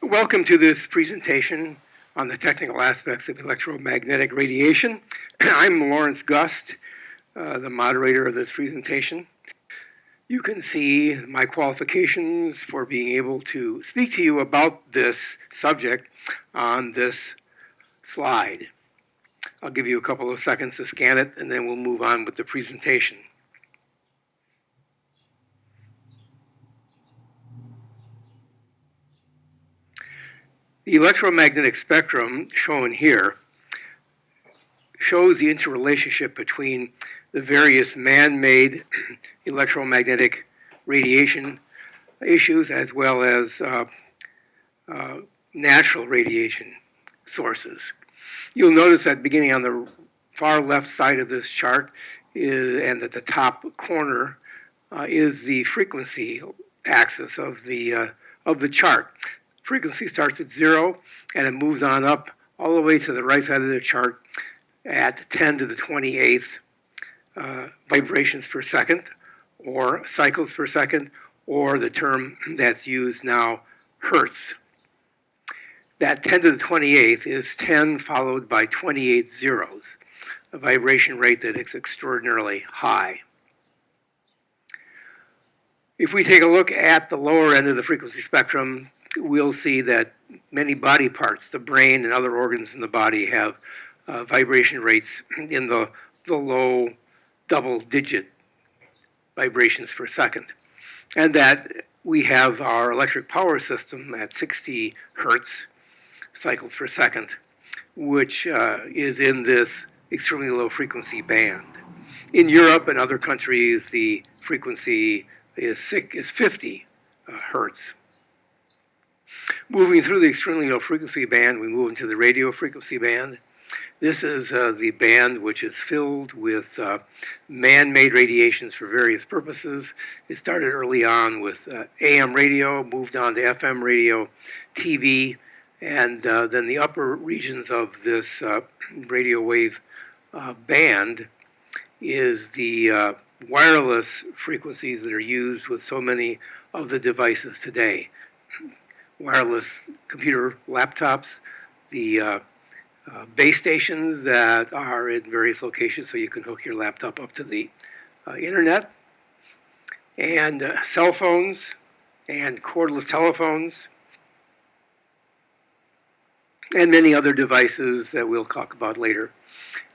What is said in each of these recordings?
Welcome to this presentation on the technical aspects of electromagnetic radiation. I'm Lawrence Gust, the moderator of this presentation. You can see my qualifications for being able to speak to you about this subject on this slide. I'll give you a couple of seconds to scan it, and then we'll move on with the presentation. The electromagnetic spectrum shown here shows the interrelationship between the various man-made electromagnetic radiation issues as well as natural radiation sources. You'll notice that beginning on the far left side of this chart and at the top corner is the frequency axis of the chart. Frequency starts at 0 and it moves on up all the way to the right side of the chart at 10 to the 28th vibrations per second, or cycles per second, or the term that's used now, hertz. That 10 to the 28th is 10 followed by 28 zeros, a vibration rate that is extraordinarily high. If we take a look at the lower end of the frequency spectrum, we'll see that many body parts, the brain and other organs in the body, have vibration rates in the low double-digit vibrations per second. And that we have our electric power system at 60 hertz cycles per second, which is in this extremely low frequency band. In Europe and other countries, the frequency is 50 hertz. Moving through the extremely low frequency band, we move into the radio frequency band. This is the band which is filled with man-made radiations for various purposes. It started early on with AM radio, moved on to FM radio, TV, and then the upper regions of this radio wave band is the wireless frequencies that are used with so many of the devices today. Wireless computer laptops, the base stations that are in various locations so you can hook your laptop up to the internet, and cell phones and cordless telephones, and many other devices that we'll talk about later.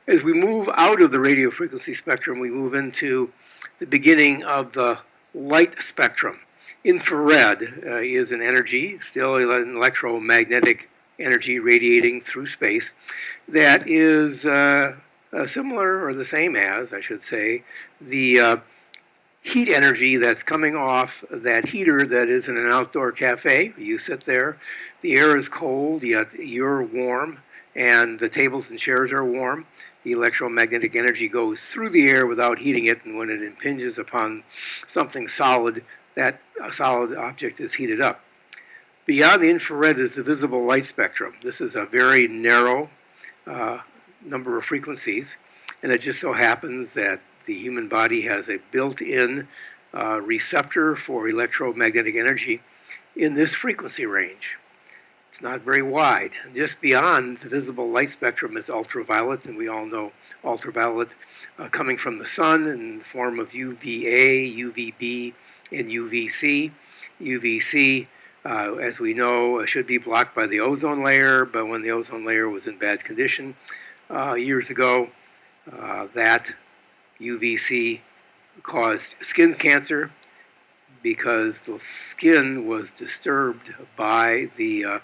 As we move out of the radio frequency spectrum, we move into the beginning of the light spectrum. Infrared is an energy, still an electromagnetic energy radiating through space, that is similar, or the same as, I should say, the heat energy that's coming off that heater that is in an outdoor cafe. You sit there, the air is cold, yet you're warm, and the tables and chairs are warm. The electromagnetic energy goes through the air without heating it, and when it impinges upon something solid, that solid object is heated up. Beyond the infrared is the visible light spectrum. This is a very narrow number of frequencies, and it just so happens that the human body has a built-in receptor for electromagnetic energy in this frequency range. It's not very wide. And just beyond the visible light spectrum is ultraviolet, and we all know ultraviolet coming from the sun in the form of UVA, UVB, and UVC. UVC, as we know, should be blocked by the ozone layer, but when the ozone layer was in bad condition years ago, that UVC caused skin cancer because the skin was disturbed by the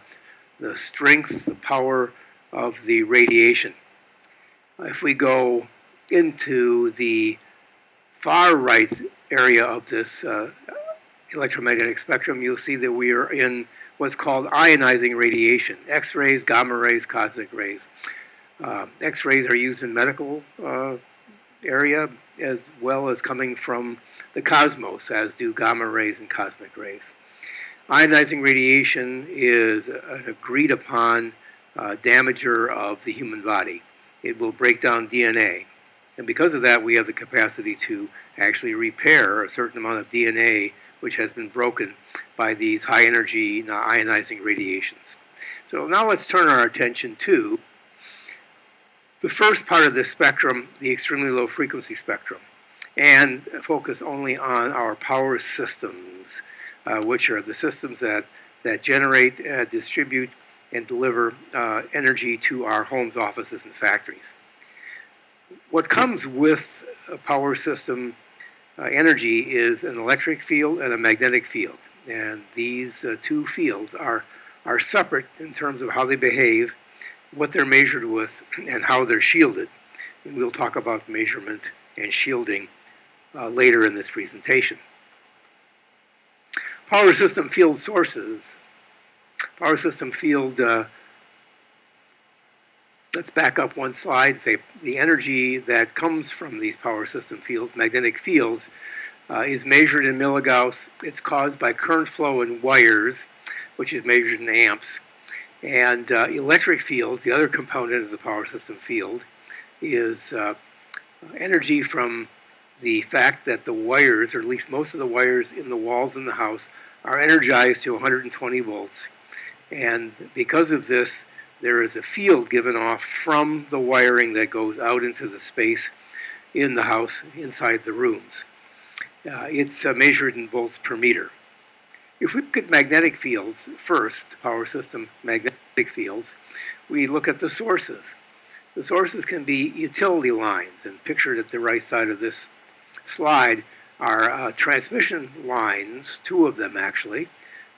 strength, the power of the radiation. If we go into the far right area of this electromagnetic spectrum, you'll see that we are in what's called ionizing radiation, X-rays, gamma rays, cosmic rays. X-rays are used in medical area as well as coming from the cosmos, as do gamma rays and cosmic rays. Ionizing radiation is an agreed upon damager of the human body. It will break down DNA. And because of that, we have the capacity to actually repair a certain amount of DNA which has been broken by these high energy ionizing radiations. So now let's turn our attention to the first part of this spectrum, the extremely low frequency spectrum, and focus only on our power systems, which are the systems that generate, distribute, and deliver energy to our homes, offices, and factories. What comes with a power system energy is an electric field and a magnetic field. And these two fields are separate in terms of how they behave, what they're measured with, and how they're shielded. And we'll talk about measurement and shielding later in this presentation. Power system field sources. Power system field, let's back up one slide. Say the energy that comes from these power system fields, magnetic fields, is measured in milligauss. It's caused by current flow in wires, which is measured in amps. And electric fields, the other component of the power system field, is energy from the fact that the wires, or at least most of the wires in the walls in the house, are energized to 120 volts. And because of this, there is a field given off from the wiring that goes out into the space in the house, inside the rooms. It's measured in volts per meter. If we look at magnetic fields first, power system magnetic fields, we look at the sources. The sources can be utility lines, and pictured at the right side of this slide are transmission lines, two of them actually,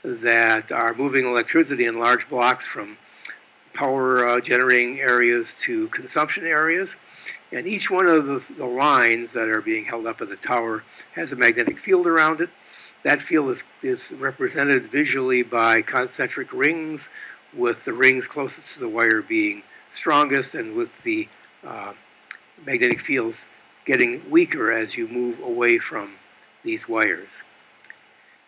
that are moving electricity in large blocks from power generating areas to consumption areas. And each one of the lines that are being held up at the tower has a magnetic field around it. That field is represented visually by concentric rings, with the rings closest to the wire being strongest, and with the magnetic fields getting weaker as you move away from these wires.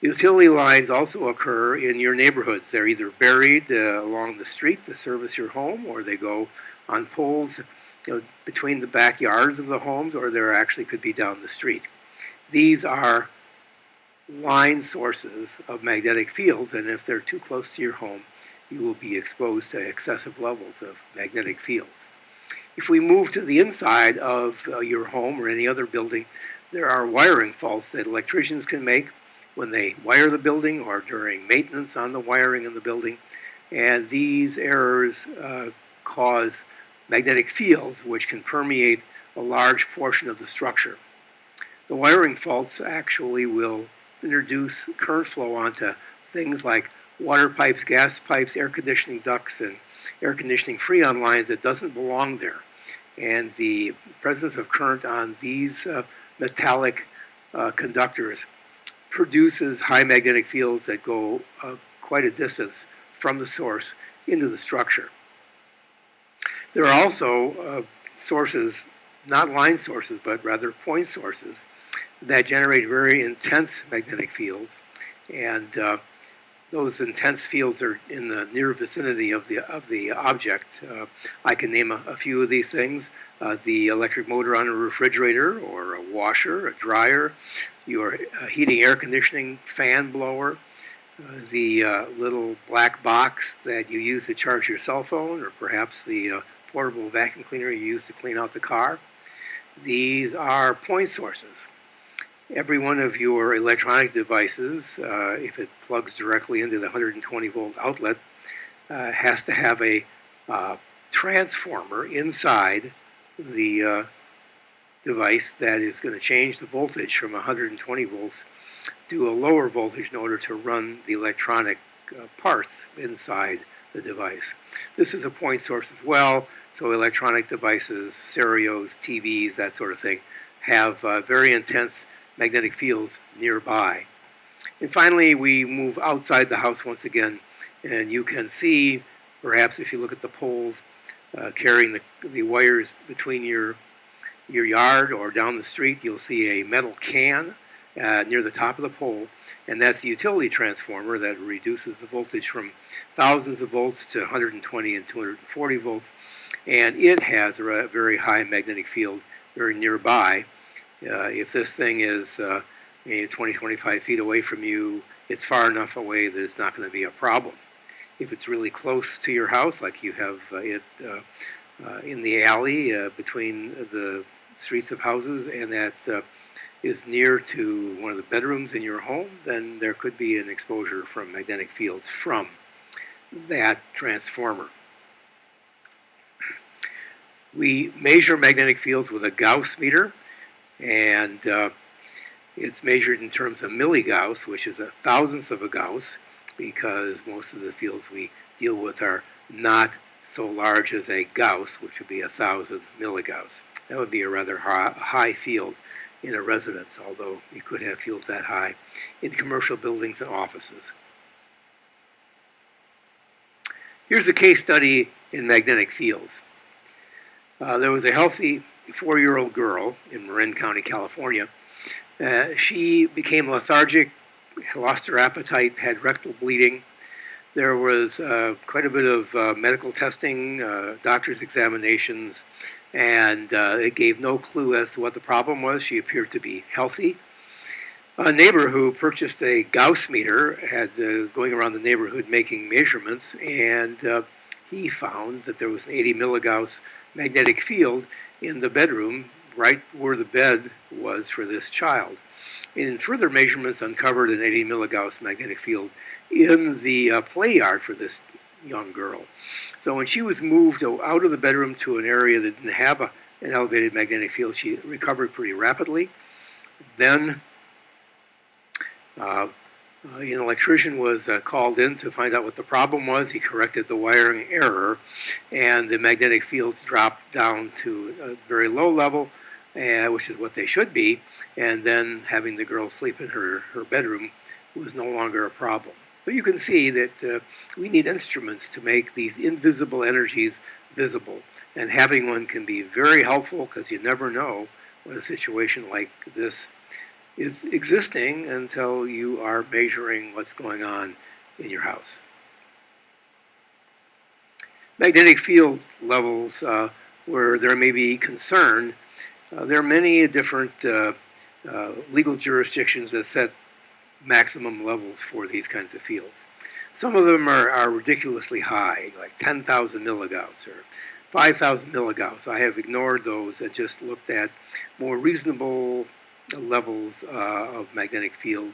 Utility lines also occur in your neighborhoods. They're either buried along the street to service your home, or they go on poles between the backyards of the homes, or there actually could be down the street. These are line sources of magnetic fields, and if they're too close to your home, you will be exposed to excessive levels of magnetic fields. If we move to the inside of your home or any other building, there are wiring faults that electricians can make when they wire the building or during maintenance on the wiring in the building, and these errors cause magnetic fields which can permeate a large portion of the structure. The wiring faults actually will introduce current flow onto things like water pipes, gas pipes, air conditioning ducts, and air conditioning freon lines that doesn't belong there. And the presence of current on these metallic conductors produces high magnetic fields that go quite a distance from the source into the structure. There are also sources, not line sources, but rather point sources, that generate very intense magnetic fields, and those intense fields are in the near vicinity of the object. I can name a few of these things: the electric motor on a refrigerator, or a washer, a dryer, your heating air conditioning fan blower, the little black box that you use to charge your cell phone, or perhaps the portable vacuum cleaner you use to clean out the car. These are point sources. Every one of your electronic devices, if it plugs directly into the 120 volt outlet, has to have a transformer inside the device that is going to change the voltage from 120 volts to a lower voltage in order to run the electronic parts inside the device. This is a point source as well, so electronic devices, stereos, TVs, that sort of thing, have very intense magnetic fields nearby. And finally, we move outside the house once again, and you can see, perhaps if you look at the poles carrying the wires between your yard or down the street, you'll see a metal can near the top of the pole, and that's the utility transformer that reduces the voltage from thousands of volts to 120 and 240 volts, and it has a very high magnetic field very nearby. If this thing is 20, 25 feet away from you, it's far enough away that it's not going to be a problem. If it's really close to your house, like you have it in the alley between the streets of houses, and that is near to one of the bedrooms in your home, then there could be an exposure from magnetic fields from that transformer. We measure magnetic fields with a Gauss meter, and it's measured in terms of milligauss, which is a thousandth of a Gauss, because most of the fields we deal with are not so large as a Gauss, which would be 1,000 milligauss. That would be a rather high field in a residence, although you could have fields that high in commercial buildings and offices. Here's a case study in magnetic fields. There was a healthy 4-year-old girl in Marin County, California. She became lethargic, lost her appetite, had rectal bleeding. There was quite a bit of medical testing, doctor's examinations, and it gave no clue as to what the problem was. She appeared to be healthy. A neighbor who purchased a Gauss meter had going around the neighborhood making measurements, and he found that there was an 80 milligauss magnetic field in the bedroom right where the bed was for this child. And further measurements uncovered an 80 milligauss magnetic field in the play yard for this young girl. So when she was moved out of the bedroom to an area that didn't have an elevated magnetic field, she recovered pretty rapidly. Then an electrician was called in to find out what the problem was. He corrected the wiring error, and the magnetic fields dropped down to a very low level, which is what they should be, and then having the girl sleep in her bedroom was no longer a problem. So you can see that we need instruments to make these invisible energies visible, and having one can be very helpful because you never know when a situation like this is existing until you are measuring what's going on in your house. Magnetic field levels where there may be concern. There are many different legal jurisdictions that set maximum levels for these kinds of fields. Some of them are ridiculously high, like 10,000 milligauss or 5,000 milligauss. I have ignored those and just looked at more reasonable levels of magnetic field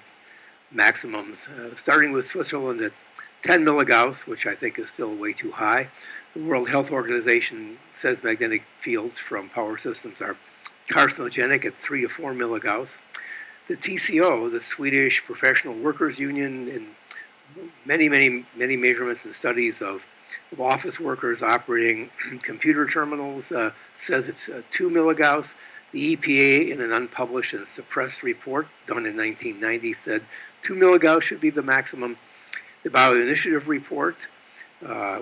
maximums, starting with Switzerland at 10 milligauss, which I think is still way too high. The World Health Organization says magnetic fields from power systems are carcinogenic at 3 to 4 milligauss. The TCO, the Swedish Professional Workers Union, in many measurements and studies of office workers operating computer terminals, says it's 2 milligauss. The EPA, in an unpublished and suppressed report done in 1990, said 2 milligauss should be the maximum. The Bioinitiative report,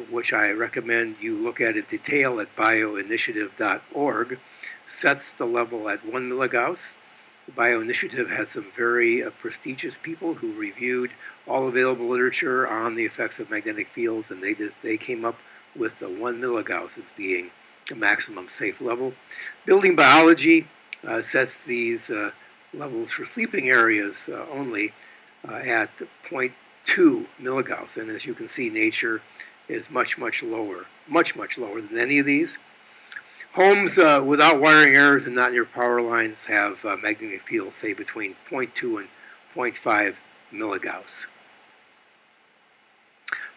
which I recommend you look at in detail at bioinitiative.org, sets the level at 1 milligauss. The Bioinitiative has some very prestigious people who reviewed all available literature on the effects of magnetic fields, and they came up with the 1 milligauss as being the maximum safe level. Building biology sets these levels for sleeping areas only at 0.2 milligauss, and as you can see, nature is much lower than any of these. Homes without wiring errors and not near power lines have magnetic fields, say, between 0.2 and 0.5 milligauss.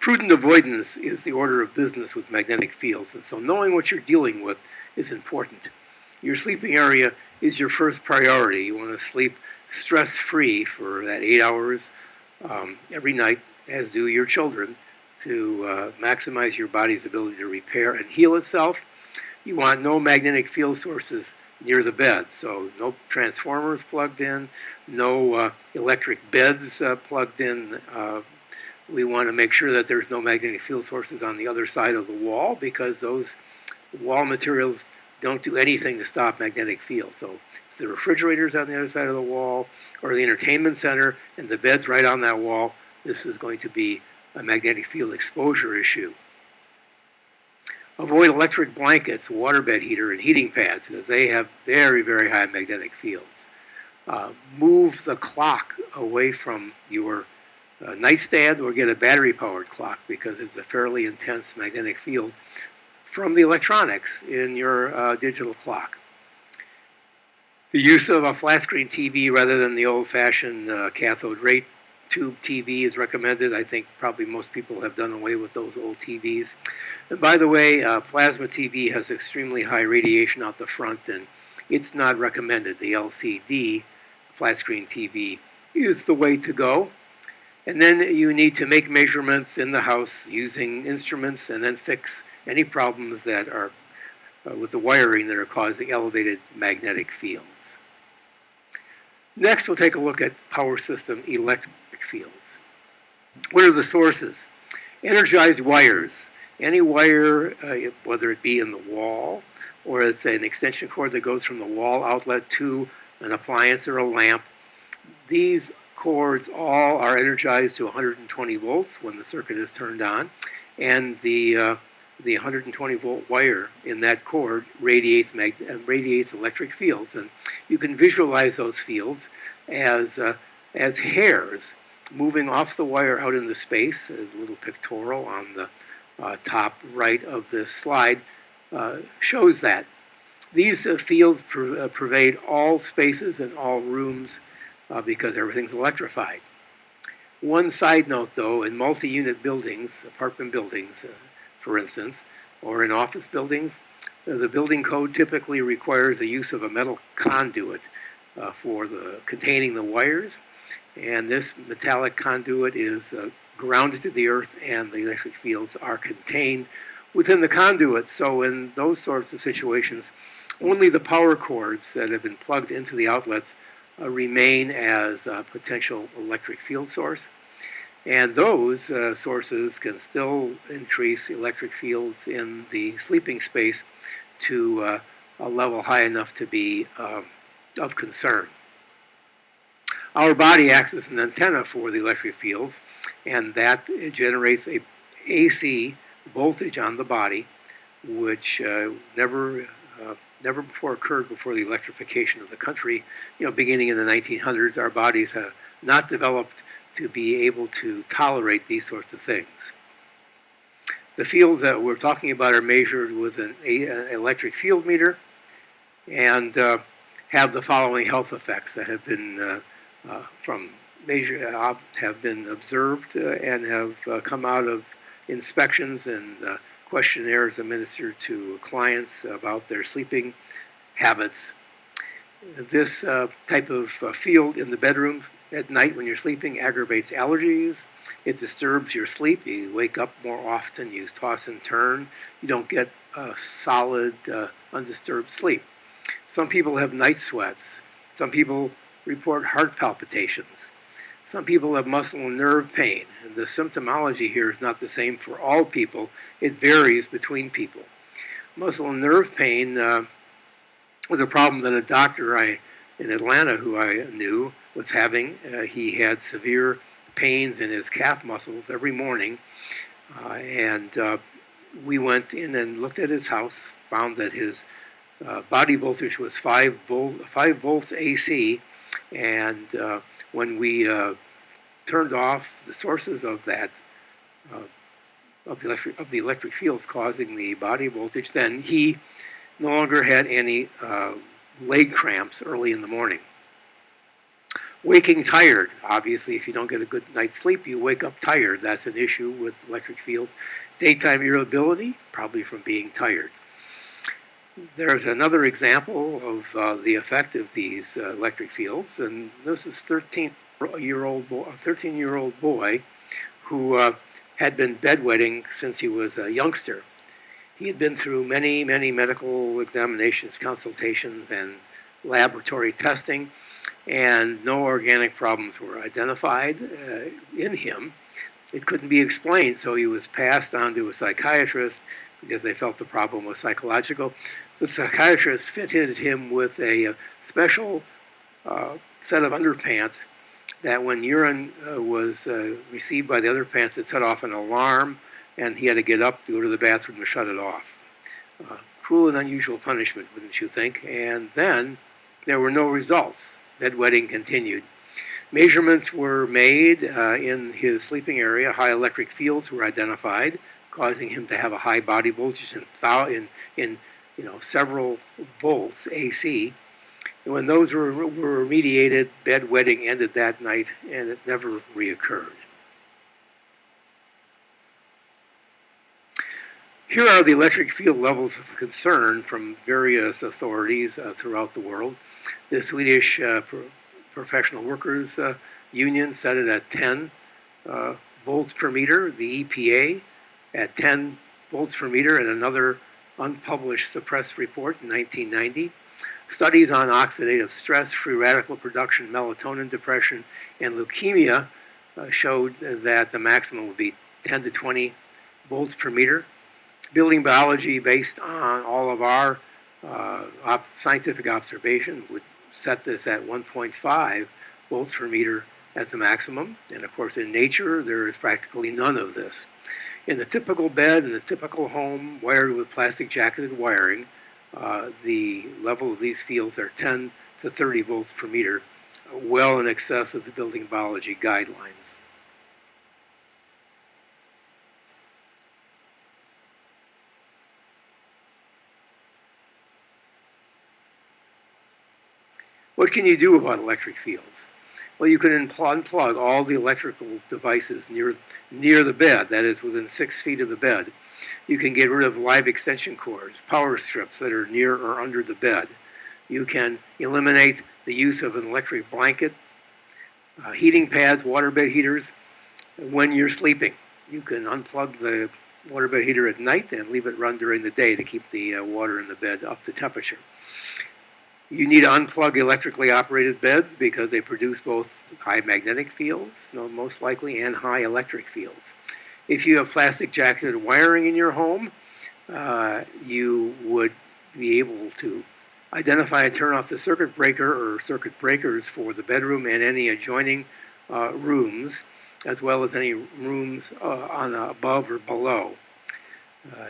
Prudent avoidance is the order of business with magnetic fields, and so knowing what you're dealing with is important. Your sleeping area is your first priority. You want to sleep stress-free for that 8 hours every night, as do your children, to maximize your body's ability to repair and heal itself. You want no magnetic field sources near the bed, so no transformers plugged in, no electric beds plugged in. We want to make sure that there's no magnetic field sources on the other side of the wall, because those wall materials don't do anything to stop magnetic fields. So if the refrigerator's on the other side of the wall, or the entertainment center, and the bed's right on that wall, this is going to be a magnetic field exposure issue. Avoid electric blankets, waterbed heater, and heating pads, because they have very high magnetic fields. move the clock away from your nightstand or get a battery-powered clock because it's a fairly intense magnetic field from the electronics in your digital clock. The use of a flat-screen TV rather than the old-fashioned cathode ray tube TV is recommended. I think probably most people have done away with those old TVs. And by the way, plasma TV has extremely high radiation out the front, and it's not recommended. The LCD flat-screen TV is the way to go. And then you need to make measurements in the house using instruments and then fix any problems that are with the wiring that are causing elevated magnetic fields. Next, we'll take a look at power system electric fields. What are the sources? Energized wires. Any wire, whether it be in the wall or it's an extension cord that goes from the wall outlet to an appliance or a lamp, these cords all are energized to 120 volts when the circuit is turned on, and the 120 volt wire in that cord radiates electric fields, and you can visualize those fields as hairs moving off the wire out into space. A little pictorial on the top right of this slide shows that. These fields pervade all spaces and all rooms because everything's electrified. One side note, though, in multi-unit buildings, apartment buildings, for instance, or in office buildings, the building code typically requires the use of a metal conduit for containing the wires, and this metallic conduit is grounded to the earth, and the electric fields are contained within the conduit. So in those sorts of situations, only the power cords that have been plugged into the outlets remain as a potential electric field source. And those sources can still increase electric fields in the sleeping space to a level high enough to be of concern. Our body acts as an antenna for the electric fields, and that generates a AC voltage on the body, which never before occurred before the electrification of the country. Beginning in the 1900s, our bodies have not developed to be able to tolerate these sorts of things. The fields that we're talking about are measured with an electric field meter and have the following health effects that have been have been observed and have come out of inspections and questionnaires administered to clients about their sleeping habits. This type of field in the bedroom at night when you're sleeping aggravates allergies. It disturbs your sleep. You wake up more often. You toss and turn. You don't get a solid, undisturbed sleep. Some people have night sweats. Some people report heart palpitations. Some people have muscle and nerve pain. And the symptomology here is not the same for all people. It varies between people. Muscle and nerve pain was a problem that a doctor in Atlanta who I knew was having. He had severe pains in his calf muscles every morning, and we went in and looked at his house, found that his body voltage was 5 volts AC, and when we turned off the sources of that of the electric fields causing the body voltage, then he no longer had any leg cramps early in the morning. Waking tired. Obviously, if you don't get a good night's sleep, you wake up tired. That's an issue with electric fields. Daytime irritability, probably from being tired. There's another example of the effect of these electric fields, and this is a 13-year-old boy who had been bedwetting since he was a youngster. He had been through many, many medical examinations, consultations, and laboratory testing, and no organic problems were identified in him. It couldn't be explained, so he was passed on to a psychiatrist because they felt the problem was psychological. The psychiatrist fitted him with a special set of underpants that when urine was received by the underpants, it set off an alarm, and he had to get up to go to the bathroom to shut it off. Cruel and unusual punishment, wouldn't you think? And then there were no results. Bedwetting continued. Measurements were made in his sleeping area. High electric fields were identified, causing him to have a high body voltage in several volts AC. And when those were remediated, bedwetting ended that night, and it never reoccurred. Here are the electric field levels of concern from various authorities throughout the world. The Swedish Professional Workers Union set it at 10 volts per meter. The EPA at 10 volts per meter, and another unpublished suppressed report in 1990. Studies on oxidative stress, free radical production, melatonin depression, and leukemia showed that the maximum would be 10 to 20 volts per meter. Building biology, based on all of our scientific observation, would set this at 1.5 volts per meter as the maximum. And of course, in nature, there is practically none of this. In the typical bed, in the typical home wired with plastic jacketed wiring, the level of these fields are 10 to 30 volts per meter, well in excess of the building biology guidelines. What can you do about electric fields? Well, you can unplug all the electrical devices near the bed, that is within 6 feet of the bed. You can get rid of live extension cords, power strips that are near or under the bed. You can eliminate the use of an electric blanket, heating pads, waterbed heaters when you're sleeping. You can unplug the waterbed heater at night and leave it run during the day to keep the water in the bed up to temperature. You need to unplug electrically operated beds because they produce both high magnetic fields, most likely, and high electric fields. If you have plastic jacketed wiring in your home, you would be able to identify and turn off the circuit breaker or circuit breakers for the bedroom and any adjoining rooms, as well as any rooms on above or below.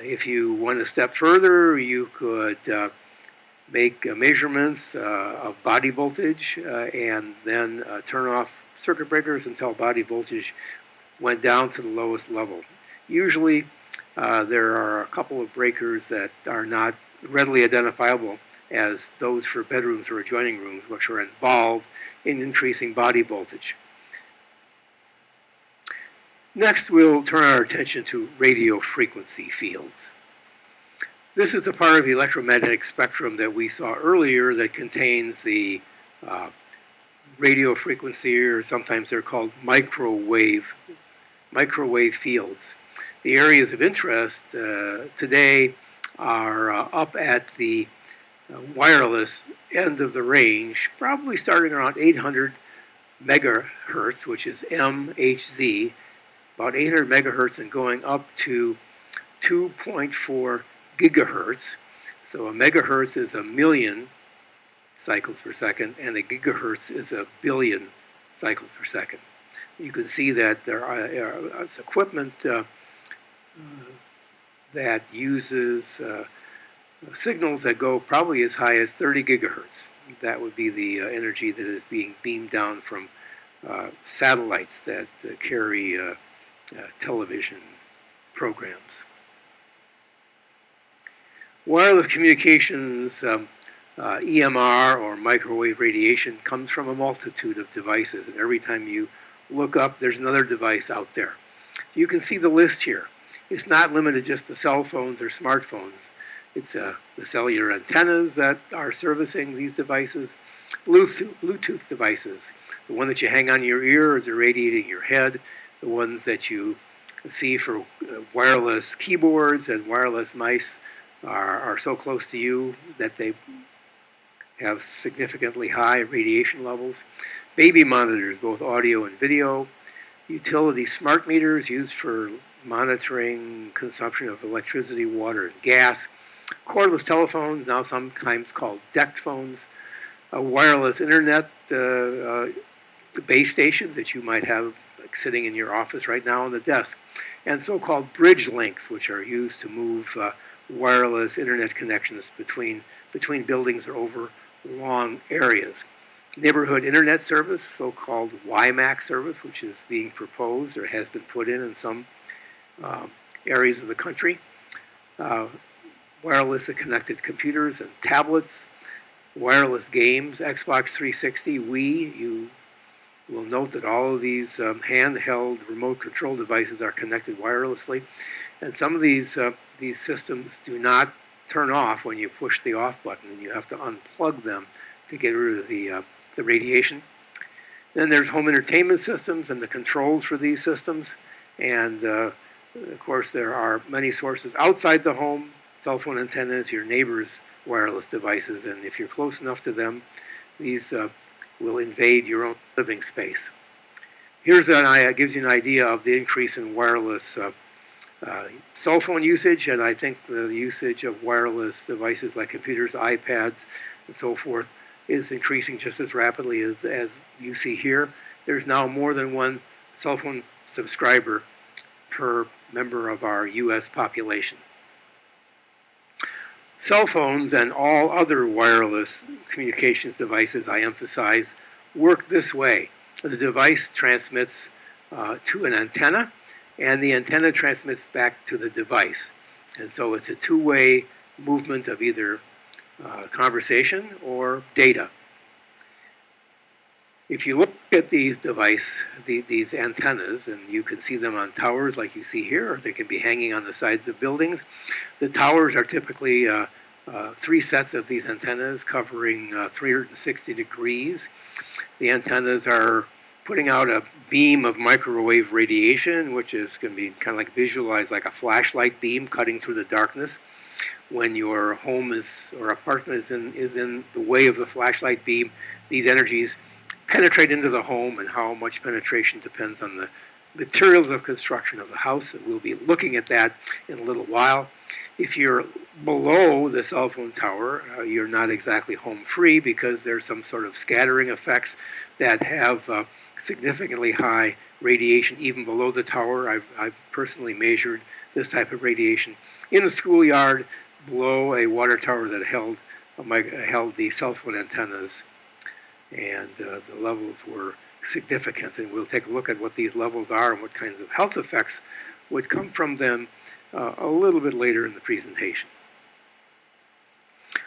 If you went a step further, you could make measurements of body voltage and then turn off circuit breakers until body voltage went down to the lowest level. Usually there are a couple of breakers that are not readily identifiable as those for bedrooms or adjoining rooms, which are involved in increasing body voltage. Next, we'll turn our attention to radio frequency fields. This is the part of the electromagnetic spectrum that we saw earlier that contains the radio frequency, or sometimes they're called microwave fields. The areas of interest today are up at the wireless end of the range, probably starting around 800 megahertz, which is MHz, about 800 megahertz, and going up to 2.4 gigahertz. So a megahertz is a million cycles per second, and a gigahertz is a billion cycles per second. You can see that there is equipment that uses signals that go probably as high as 30 gigahertz. That would be the energy that is being beamed down from satellites that carry television programs. Wireless communications, EMR, or microwave radiation, comes from a multitude of devices. And every time you look up, there's another device out there. You can see the list here. It's not limited just to cell phones or smartphones. It's the cellular antennas that are servicing these devices, Bluetooth devices. The one that you hang on your ear is irradiating your head. The ones that you see for wireless keyboards and wireless mice are so close to you that they have significantly high radiation levels. Baby monitors, both audio and video. Utility smart meters used for monitoring consumption of electricity, water, and gas. Cordless telephones, now sometimes called DECT phones. Wireless internet base stations that you might have sitting in your office right now on the desk. And so-called bridge links, which are used to move wireless internet connections between buildings or over long areas. neighborhood internet service, so-called WiMAX service, which is being proposed or has been put in some areas of the country. Wireless and connected computers and tablets, wireless games, Xbox 360, Wii. You will note that all of these handheld remote control devices are connected wirelessly, and some of these systems do not turn off when you push the off button, and you have to unplug them to get rid of the radiation. Then there's home entertainment systems and the controls for these systems, and of course there are many sources outside the home, cell phone antennas, your neighbor's wireless devices, and if you're close enough to them, these will invade your own living space. Here's gives you an idea of the increase in wireless cell phone usage, and I think the usage of wireless devices like computers, iPads, and so forth is increasing just as rapidly as you see here. There's now more than one cell phone subscriber per member of our U.S. population. Cell phones and all other wireless communications devices, I emphasize, work this way. The device transmits to an antenna, and the antenna transmits back to the device. And so it's a two-way movement of either conversation or data. If you look at these these antennas, and you can see them on towers like you see here, or they can be hanging on the sides of buildings. The towers are typically three sets of these antennas covering 360 degrees. The antennas are putting out a beam of microwave radiation, which is going to be kind of like visualized like a flashlight beam cutting through the darkness. When your home or apartment is in the way of the flashlight beam, these energies penetrate into the home, and how much penetration depends on the materials of construction of the house. And we'll be looking at that in a little while. If you're below the cell phone tower, you're not exactly home free because there's some sort of scattering effects that have significantly high radiation even below the tower. I've personally measured this type of radiation in a schoolyard below a water tower that held the cell phone antennas, and the levels were significant. And we'll take a look at what these levels are and what kinds of health effects would come from them a little bit later in the presentation.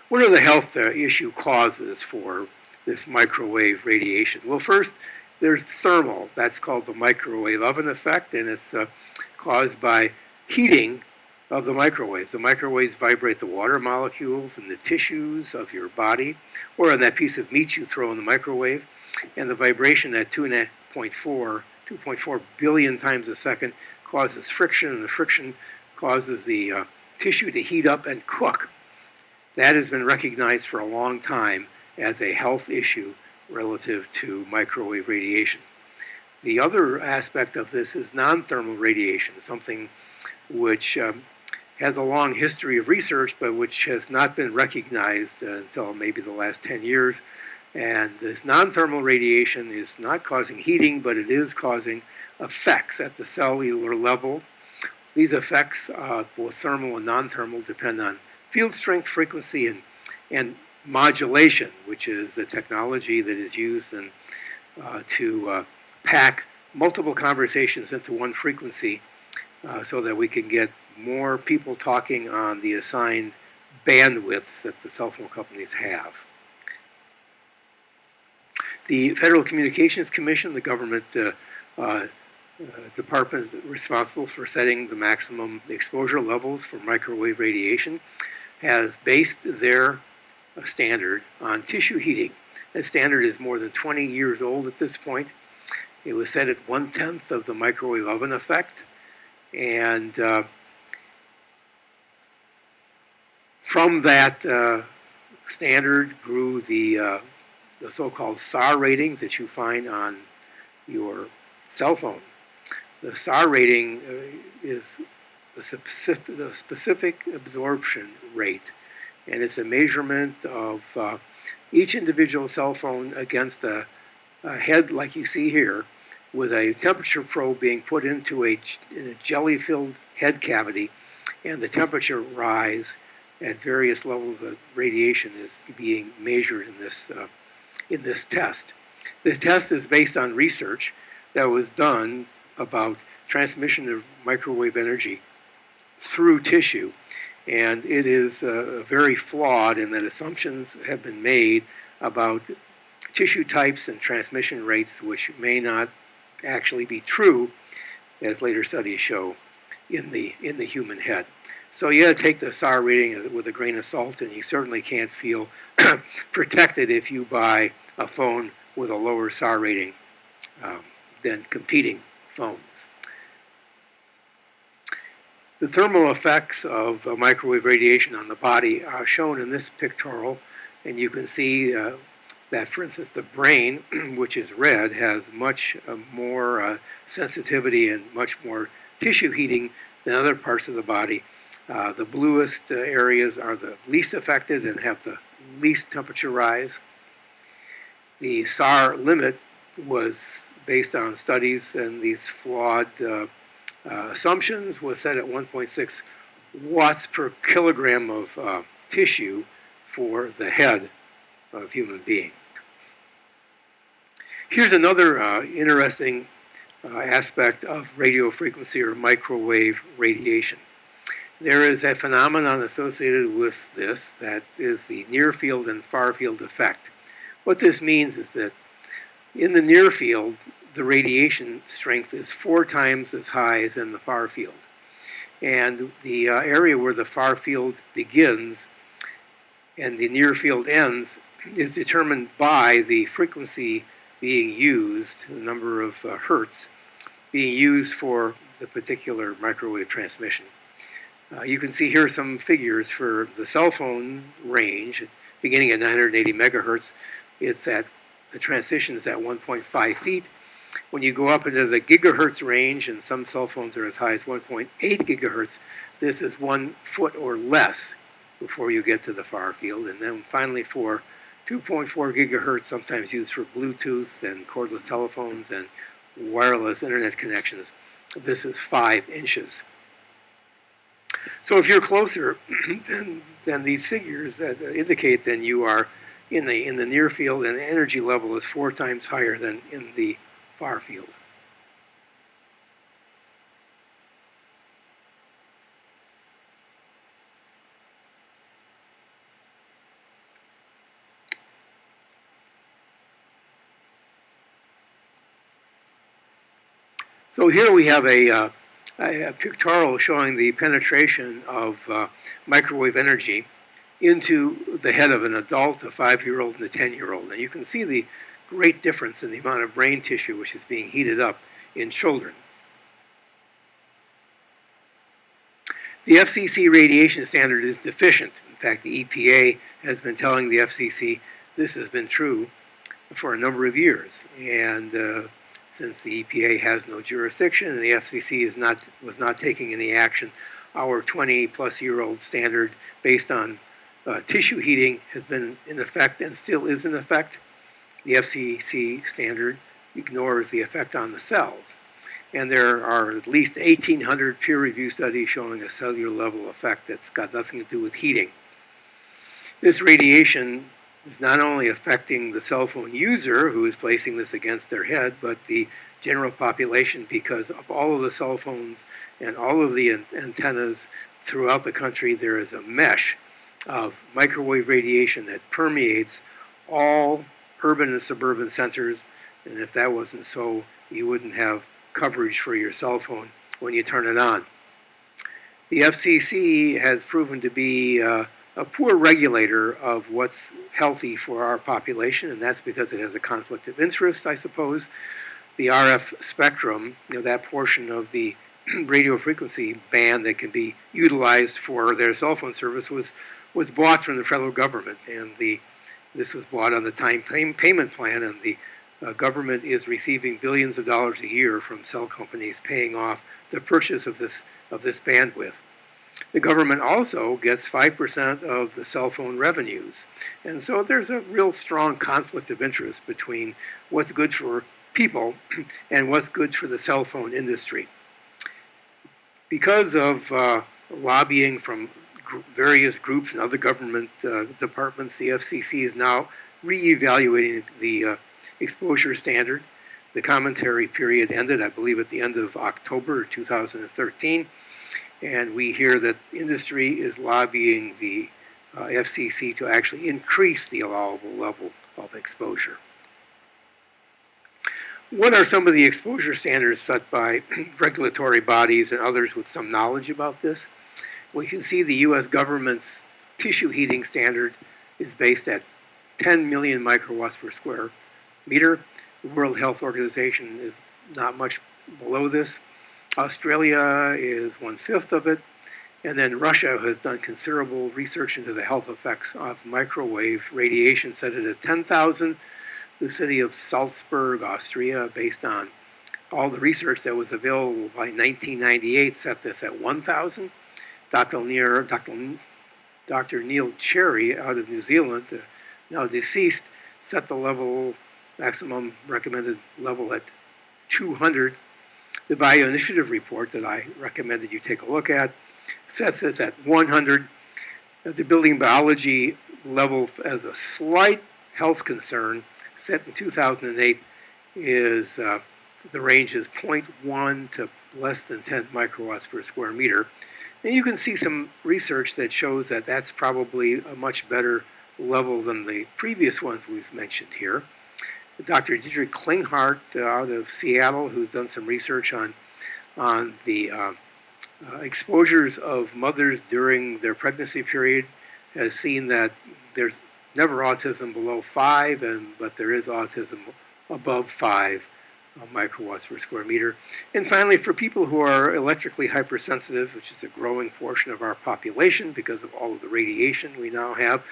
What are the health issue causes for this microwave radiation? Well, first, there's thermal. That's called the microwave oven effect, and it's caused by heating of the microwaves. The microwaves vibrate the water molecules in the tissues of your body, or on that piece of meat you throw in the microwave, and the vibration at 2.4 billion times a second causes friction, and the friction causes the tissue to heat up and cook. That has been recognized for a long time as a health issue relative to microwave radiation. The other aspect of this is non-thermal radiation, something which has a long history of research, but which has not been recognized until maybe the last 10 years. And this non-thermal radiation is not causing heating, but it is causing effects at the cellular level. These effects, both thermal and non-thermal, depend on field strength, frequency, and modulation, which is the technology that is used to pack multiple conversations into one frequency so that we can get more people talking on the assigned bandwidths that the cell phone companies have. The Federal Communications Commission, the government department responsible for setting the maximum exposure levels for microwave radiation, has based their standard on tissue heating. That standard is more than 20 years old at this point. It was set at 1/10 of the microwave oven effect, and from that standard grew the so-called SAR ratings that you find on your cell phone. The SAR rating is the specific absorption rate, and it's a measurement of each individual cell phone against a head like you see here, with a temperature probe being put into a jelly-filled head cavity, and the temperature rise at various levels of radiation is being measured in in this test. The test is based on research that was done about transmission of microwave energy through tissue, and it is very flawed in that assumptions have been made about tissue types and transmission rates which may not actually be true, as later studies show, in the human head. So you got to take the SAR reading with a grain of salt, and you certainly can't feel protected if you buy a phone with a lower SAR rating than competing phones. The thermal effects of microwave radiation on the body are shown in this pictorial, and you can see that, for instance, the brain, which is red, has much more sensitivity and much more tissue heating than other parts of the body. The bluest areas are the least affected and have the least temperature rise. The SAR limit was based on studies, and these flawed assumptions was set at 1.6 watts per kilogram of tissue for the head of a human being. Here's another interesting aspect of radio frequency or microwave radiation. There is a phenomenon associated with this that is the near field and far field effect. What this means is that in the near field, the radiation strength is 4 times as high as in the far field. And the area where the far field begins and the near field ends is determined by the frequency being used, the number of hertz being used for the particular microwave transmission. You can see here some figures for the cell phone range, beginning at 980 megahertz. It's at the transition is at 1.5 feet. When you go up into the gigahertz range, and some cell phones are as high as 1.8 gigahertz, this is 1 foot or less before you get to the far field. And then finally for 2.4 gigahertz, sometimes used for Bluetooth and cordless telephones and wireless internet connections, this is 5 inches. So if you're closer than these figures that indicate, then you are in the near field, and the energy level is 4 times higher than in the far field. So here we have a pictorial showing the penetration of microwave energy into the head of an adult, a 5-year-old, and a 10-year-old. And you can see the great difference in the amount of brain tissue which is being heated up in children. The FCC radiation standard is deficient. In fact, the EPA has been telling the FCC this has been true for a number of years. And since the EPA has no jurisdiction and the FCC was not taking any action, our 20-plus-year-old standard based on tissue heating has been in effect and still is in effect. The FCC standard ignores the effect on the cells. And there are at least 1,800 peer-reviewed studies showing a cellular level effect that's got nothing to do with heating. This radiation is not only affecting the cell phone user who is placing this against their head, but the general population, because of all of the cell phones and all of the antennas throughout the country, there is a mesh of microwave radiation that permeates all urban and suburban centers, and if that wasn't so, you wouldn't have coverage for your cell phone when you turn it on. The FCC has proven to be a poor regulator of what's healthy for our population, and that's because it has a conflict of interest, I suppose. The RF spectrum, that portion of the radio frequency band that can be utilized for their cell phone service was bought from the federal government, and this was bought on the time payment plan, and the government is receiving billions of dollars a year from cell companies paying off the purchase of this bandwidth. The government also gets 5% of the cell phone revenues, and so there's a real strong conflict of interest between what's good for people and what's good for the cell phone industry. Because of lobbying from various groups and other government departments, the FCC is now reevaluating the exposure standard. The commentary period ended, I believe, at the end of October 2013, and we hear that industry is lobbying the FCC to actually increase the allowable level of exposure. What are some of the exposure standards set by regulatory bodies and others with some knowledge about this? Well, you can see the U.S. government's tissue heating standard is based at 10 million microwatts per square meter. The World Health Organization is not much below this. Australia is 1/5 of it. And then Russia has done considerable research into the health effects of microwave radiation, set it at 10,000. The city of Salzburg, Austria, based on all the research that was available by 1998, set this at 1,000. Dr. Neil Cherry out of New Zealand, now deceased, set the maximum recommended level at 200. The Bioinitiative report that I recommend that you take a look at sets this at 100. The building biology level as a slight health concern set in 2008 is the range is 0.1 to less than 10 microwatts per square meter. And you can see some research that shows that that's probably a much better level than the previous ones we've mentioned here. Dr. Dietrich Klinghardt out of Seattle, who's done some research on the exposures of mothers during their pregnancy period, has seen that there's never autism below 5, but there is autism above 5 microwatts per square meter. And finally, for people who are electrically hypersensitive, which is a growing portion of our population because of all of the radiation we now have,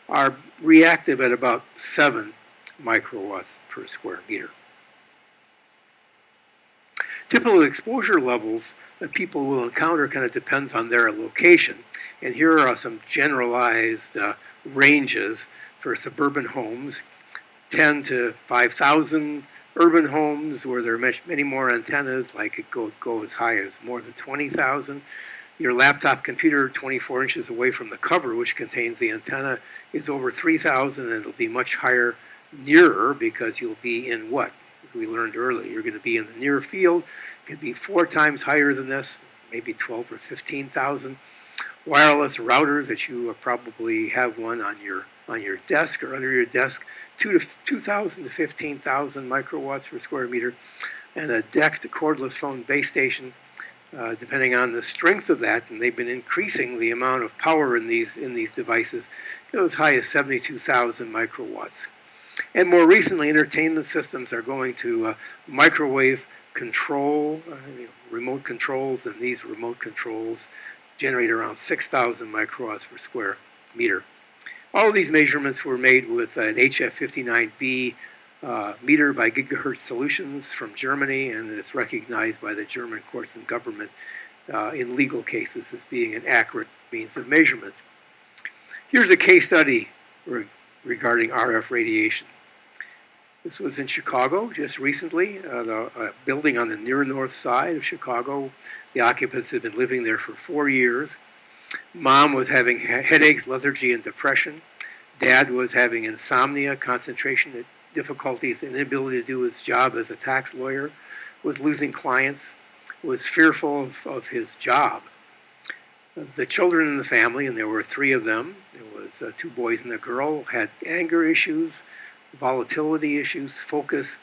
are reactive at about 7 microwatts per square meter. Typical exposure levels that people will encounter kind of depends on their location. And here are some generalized ranges for suburban homes, 10 to 5,000. Urban homes where there are many more antennas, like it go as high as more than 20,000. Your laptop computer 24 inches away from the cover, which contains the antenna, is over 3,000, and it'll be much higher nearer because you'll be in what? As we learned earlier, you're going to be in the near field. It could be 4 times higher than this, maybe 12 or 15,000. Wireless routers that you probably have one on your desk or under your desk, 2,000 to 15,000 microwatts per square meter, and a decked cordless phone base station, depending on the strength of that, and they've been increasing the amount of power in these devices, go as high as 72,000 microwatts. And more recently, entertainment systems are going to microwave control, remote controls, and these remote controls generate around 6,000 microwatts per square meter. All of these measurements were made with an HF59B meter by Gigahertz Solutions from Germany, and it's recognized by the German courts and government in legal cases as being an accurate means of measurement. Here's a case study regarding RF radiation. This was in Chicago just recently, the building on the near north side of Chicago. The occupants had been living there for 4 years. Mom was having headaches, lethargy, and depression. Dad was having insomnia, concentration difficulties, inability to do his job as a tax lawyer, was losing clients, was fearful of his job. The children in the family, and there were 3 of them, there was 2 boys and a girl, had anger issues, volatility issues, focus,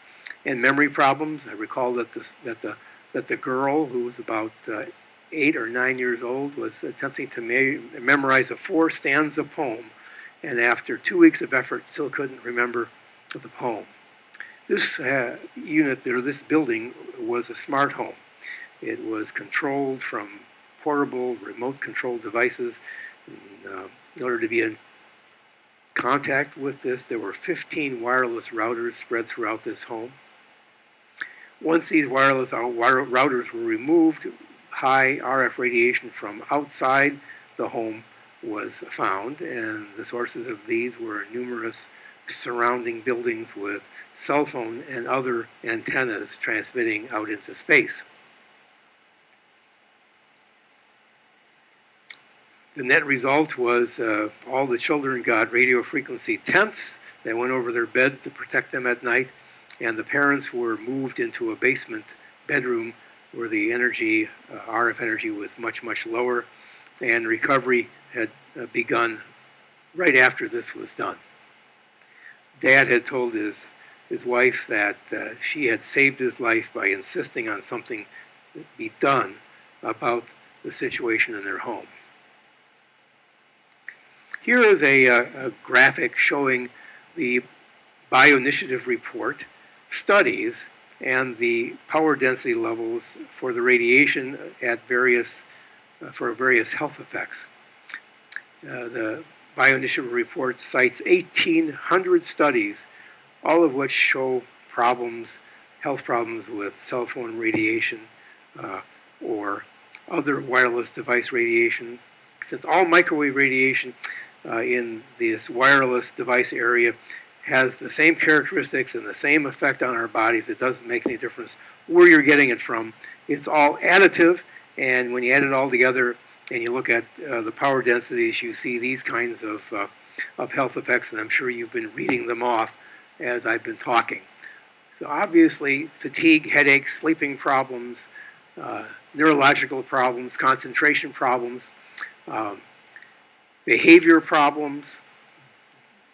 and memory problems. I recall that the girl, who was about 8 or 9 years old, was attempting to memorize a 4-stanza poem, and after 2 weeks of effort, still couldn't remember the poem. This unit there, this building, was a smart home. It was controlled from portable remote control devices. In order to be in contact with this, there were 15 wireless routers spread throughout this home. Once these wireless routers were removed, high RF radiation from outside the home was found, and the sources of these were numerous surrounding buildings with cell phone and other antennas transmitting out into space. The net result was all the children got radio frequency tents that went over their beds to protect them at night, and the parents were moved into a basement bedroom where the energy, RF energy, was much, much lower, and recovery had begun right after this was done. Dad had told his wife that she had saved his life by insisting on something be done about the situation in their home. Here is a graphic showing the Bioinitiative report studies and the power density levels for the radiation at for various health effects. The Bioinitiative report cites 1,800 studies, all of which show health problems with cell phone radiation or other wireless device radiation. Since all microwave radiation in this wireless device area has the same characteristics and the same effect on our bodies, it doesn't make any difference where you're getting it from. It's all additive, and when you add it all together and you look at the power densities, you see these kinds of health effects, and I'm sure you've been reading them off as I've been talking. So obviously, fatigue, headaches, sleeping problems, neurological problems, concentration problems, behavior problems,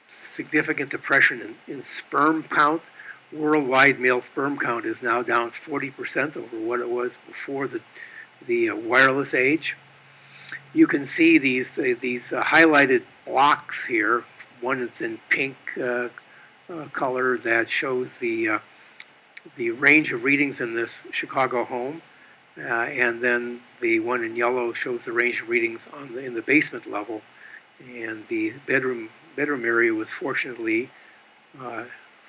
significant depression in sperm count. Worldwide male sperm count is now down 40% over what it was before the wireless age. You can see these highlighted blocks here. One is in pink color that shows the range of readings in this Chicago home, and then the one in yellow shows the range of readings in the basement level. And the bedroom area was fortunately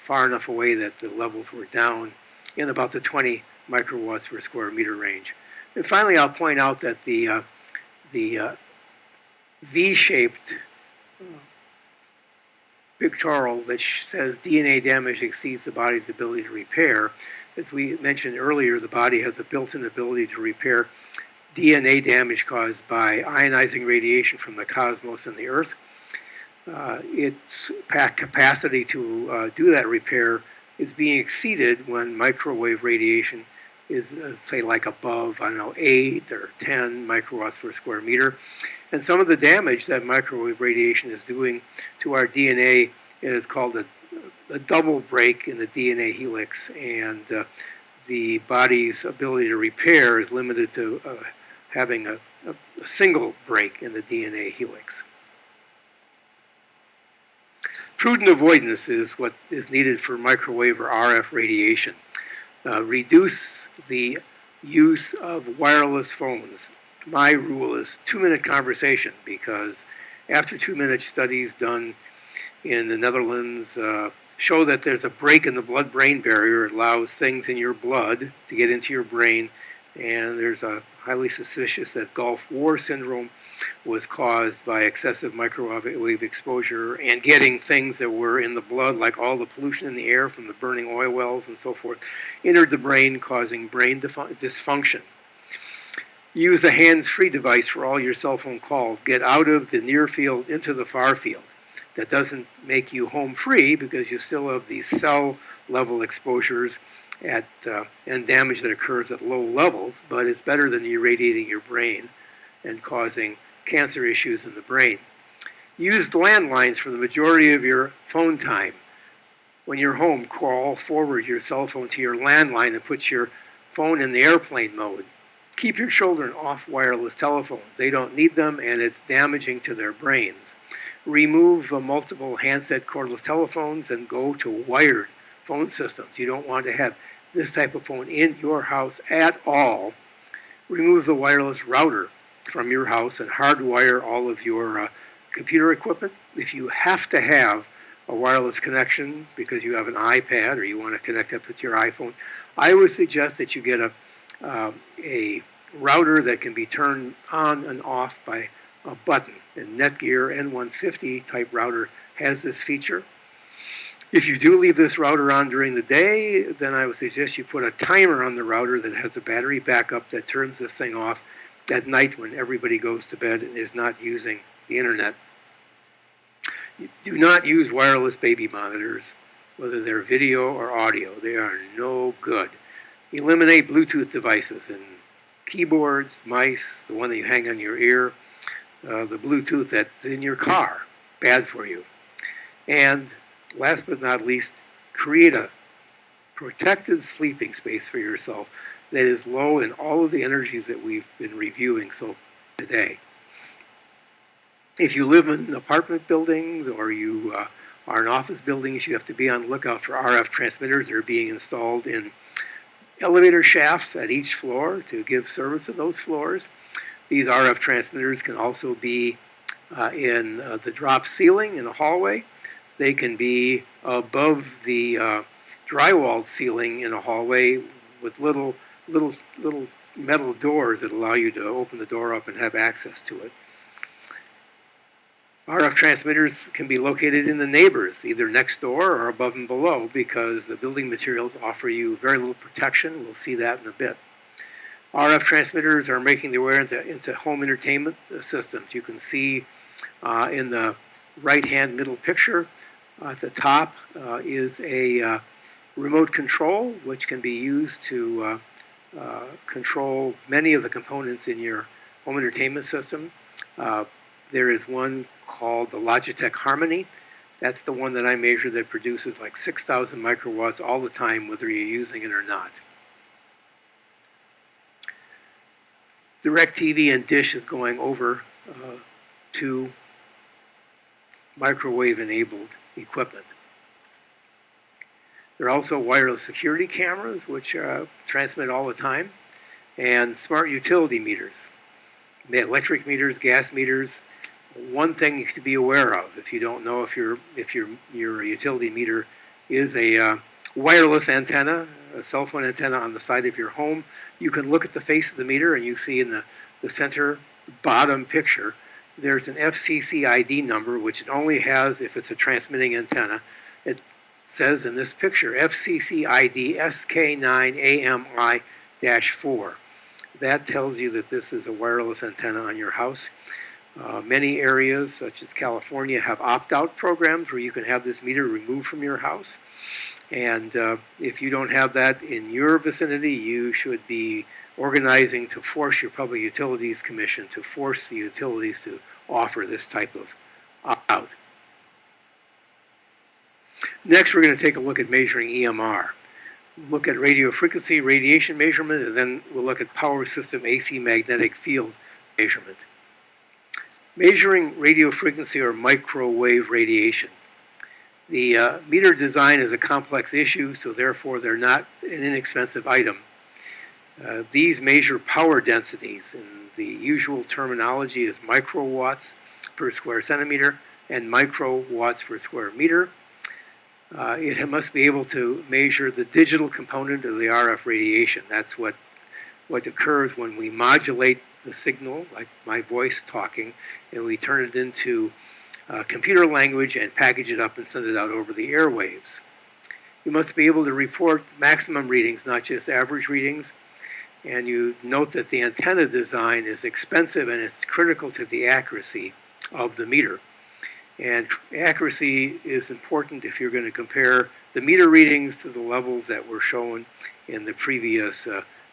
far enough away that the levels were down in about the 20 microwatts per square meter range. And finally, I'll point out that the V-shaped pictorial that says DNA damage exceeds the body's ability to repair. As we mentioned earlier, the body has a built-in ability to repair DNA damage caused by ionizing radiation from the cosmos and the Earth. Its capacity to do that repair is being exceeded when microwave radiation is, say, like above, 8 or 10 microwatts per square meter. And some of the damage that microwave radiation is doing to our DNA is called a double break in the DNA helix, and the body's ability to repair is limited to having a single break in the DNA helix. Prudent avoidance is what is needed for microwave or RF radiation. Reduce the use of wireless phones. My rule is 2-minute conversation, because after 2 minutes, studies done in the Netherlands show that there's a break in the blood-brain barrier. It allows things in your blood to get into your brain, and there's a highly suspicious that Gulf War syndrome was caused by excessive microwave exposure and getting things that were in the blood, like all the pollution in the air from the burning oil wells and so forth, entered the brain, causing brain dysfunction. Use a hands-free device for all your cell phone calls. Get out of the near field into the far field. That doesn't make you home free, because you still have these cell level exposures and damage that occurs at low levels, but it's better than irradiating your brain and causing cancer issues in the brain. Use landlines for the majority of your phone time. When you're home, call forward your cell phone to your landline and put your phone in the airplane mode. Keep your children off wireless telephones. They don't need them, and it's damaging to their brains. Remove multiple handset cordless telephones and go to wired phone systems. You don't want to have this type of phone in your house at all. Remove the wireless router from your house and hardwire all of your computer equipment. If you have to have a wireless connection because you have an iPad or you want to connect up with your iPhone, I would suggest that you get a router that can be turned on and off by a button. And Netgear N150 type router has this feature. If you do leave this router on during the day, then I would suggest you put a timer on the router that has a battery backup that turns this thing off at night when everybody goes to bed and is not using the internet. Do not use wireless baby monitors, whether they're video or audio. They are no good. Eliminate Bluetooth devices and keyboards, mice, the one that you hang on your ear, the Bluetooth that's in your car. Bad for you. And last but not least, create a protected sleeping space for yourself that is low in all of the energies that we've been reviewing so today. If you live in apartment buildings or you are in office buildings, you have to be on the lookout for RF transmitters that are being installed in elevator shafts at each floor to give service to those floors. These RF transmitters can also be in the drop ceiling in a hallway. They can be above the drywalled ceiling in a hallway with little metal doors that allow you to open the door up and have access to it. RF transmitters can be located in the neighbors, either next door or above and below, because the building materials offer you very little protection. We'll see that in a bit. RF transmitters are making their way into home entertainment systems. You can see in the right-hand middle picture at the top is a remote control, which can be used to control many of the components in your home entertainment system. There is one called the Logitech Harmony. That's the one that I measure that produces like 6,000 microwatts all the time, whether you're using it or not. DirecTV and Dish is going over to microwave-enabled equipment. There are also wireless security cameras, which transmit all the time, and smart utility meters. Electric meters, gas meters. One thing to be aware of, if you don't know if your utility meter is a wireless antenna, a cell phone antenna on the side of your home, you can look at the face of the meter and you see in the center bottom picture, there's an FCC ID number, which it only has if it's a transmitting antenna. It says in this picture, FCC ID SK9AMI-4. That tells you that this is a wireless antenna on your house. Many areas, such as California, have opt-out programs where you can have this meter removed from your house. And if you don't have that in your vicinity, you should be organizing to force your Public Utilities Commission to force the utilities to offer this type of opt-out. Next, we're going to take a look at measuring EMR. Look at radio frequency radiation measurement, and then we'll look at power system AC magnetic field measurement. Measuring radio frequency or microwave radiation. The meter design is a complex issue, so therefore they're not an inexpensive item. These measure power densities, and the usual terminology is microwatts per square centimeter and microwatts per square meter. It must be able to measure the digital component of the RF radiation. That's what occurs when we modulate the signal, like my voice talking, and we turn it into computer language and package it up and send it out over the airwaves. You must be able to report maximum readings, not just average readings. And you note that the antenna design is expensive and it's critical to the accuracy of the meter. And accuracy is important if you're going to compare the meter readings to the levels that were shown in the previous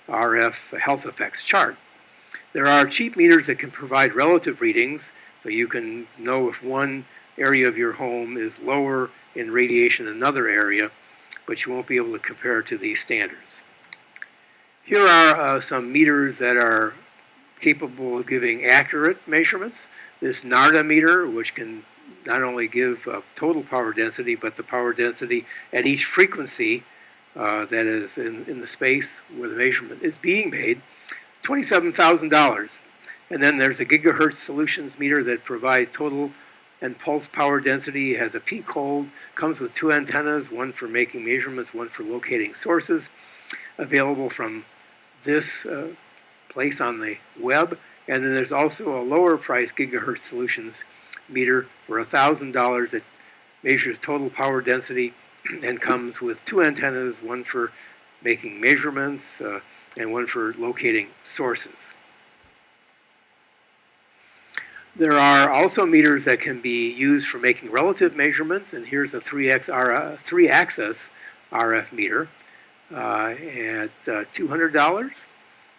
RF health effects chart. There are cheap meters that can provide relative readings, so you can know if one area of your home is lower in radiation than another area, but you won't be able to compare to these standards. Here are some meters that are capable of giving accurate measurements. This NARDA meter, which can not only give total power density, but the power density at each frequency that is in the space where the measurement is being made, $27,000. And then there's a gigahertz solutions meter that provides total and pulse power density, has a peak hold, comes with two antennas, one for making measurements, one for locating sources, available from this place on the web. And then there's also a lower price gigahertz solutions meter for $1,000 that measures total power density and comes with two antennas, one for making measurements and one for locating sources. There are also meters that can be used for making relative measurements, and here's a 3-axis RF meter at $200,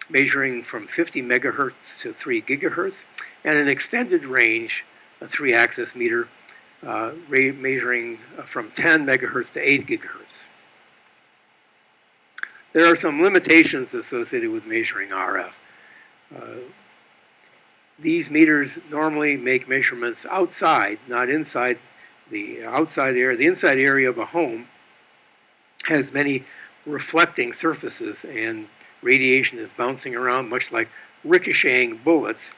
measuring from 50 megahertz to 3 gigahertz, and an extended range, a 3-axis meter measuring from 10 megahertz to 8 gigahertz. There are some limitations associated with measuring RF. These meters normally make measurements outside, not inside the outside area. The inside area of a home has many reflecting surfaces, and radiation is bouncing around much like ricocheting bullets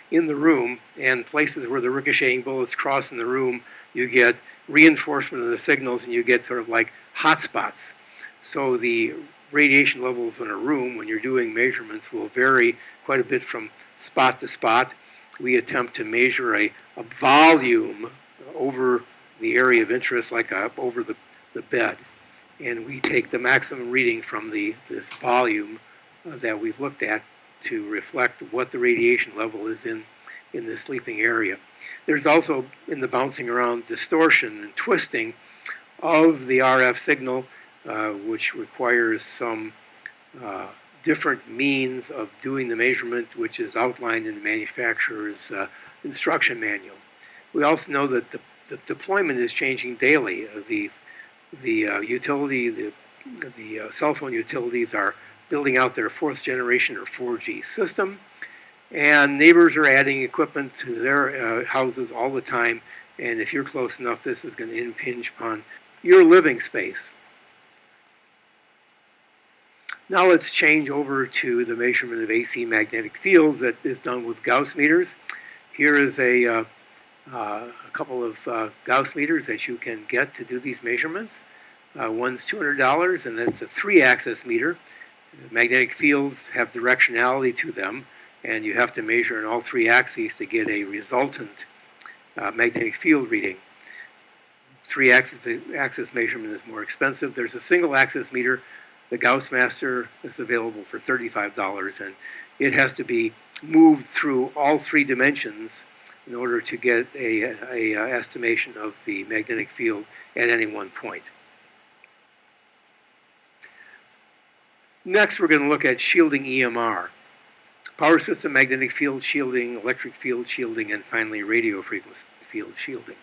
in the room, and places where the ricocheting bullets cross in the room, you get reinforcement of the signals, and you get sort of like hotspots. So the radiation levels in a room when you're doing measurements will vary quite a bit from spot to spot. We attempt to measure a volume over the area of interest, like over the bed. And we take the maximum reading from this volume that we've looked at to reflect what the radiation level is in the sleeping area. There's also, in the bouncing around, distortion and twisting of the RF signal, which requires some different means of doing the measurement, which is outlined in the manufacturer's instruction manual. We also know that the deployment is changing daily. The cell phone utilities are building out their 4th generation or 4G system, and neighbors are adding equipment to their houses all the time, and if you're close enough, this is going to impinge upon your living space. Now let's change over to the measurement of AC magnetic fields that is done with Gauss meters. Here is a couple of Gauss meters that you can get to do these measurements. One's $200, and that's a 3-axis meter. Magnetic fields have directionality to them, and you have to measure in all 3 axes to get a resultant magnetic field reading. 3-axis measurement is more expensive. There's a single-axis meter, the Gauss Master, is available for $35, and it has to be moved through all 3 dimensions in order to get a estimation of the magnetic field at any one point. Next, we're going to look at shielding EMR. Power system magnetic field shielding, electric field shielding, and finally radio frequency field shielding.